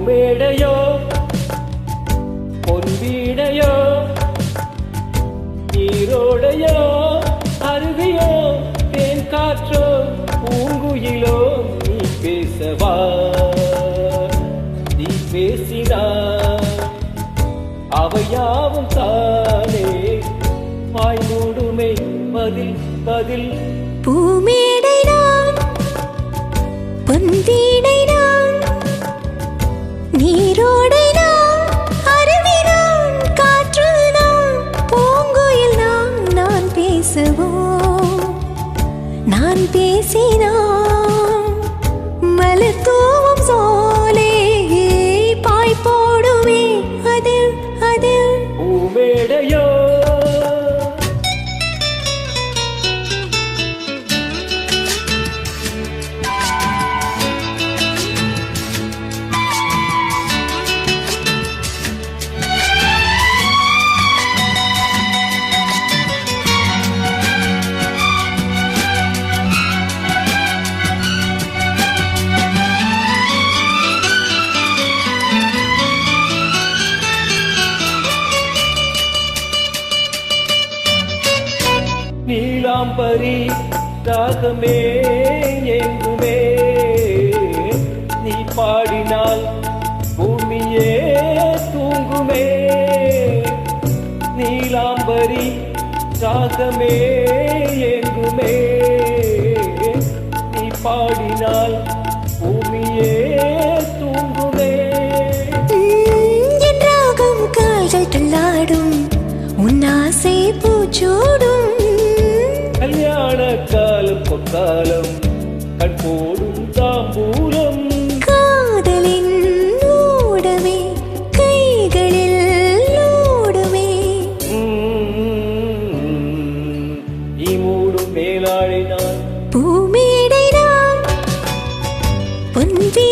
மேடையோ பொன்வீடையோ நீரோடையோ அருவியோ தேன் காற்றோ பூங்குயிலோ நீ பேசவா நீ பேசினா அவையாவும் தானே வாய் மூடுமே பதில் பதில். பூமேடை நான் பொன்வீடை நான் நீரோடை நான் அருவி நான் காற்று நான் பூங்குயில் நான் பேசவோ நான் பேசினான் மலர் தூவும் சோலே பாய் போடுவே அதில் அதில். பூமேடையோ நீலாம்பரி ராகமே எங்குமே நீ பாடினால் பூமியே தூங்குமே. நீலாம்பரி ராகமே எங்குமே நீ பாடினால் பூமியே தூங்குமே. என் ராகம் கால்கள் துள்ளாடும் உன் ஆசை பூச்சூடும் கல்யாண காலம் பொற்காலம் கண் போடும் தாம்பூலம். காதலின் ஓடமே கைகளில் ஓடுமே. மூடும் மேலாடினான் பூமேடை நான் பொன்வீடை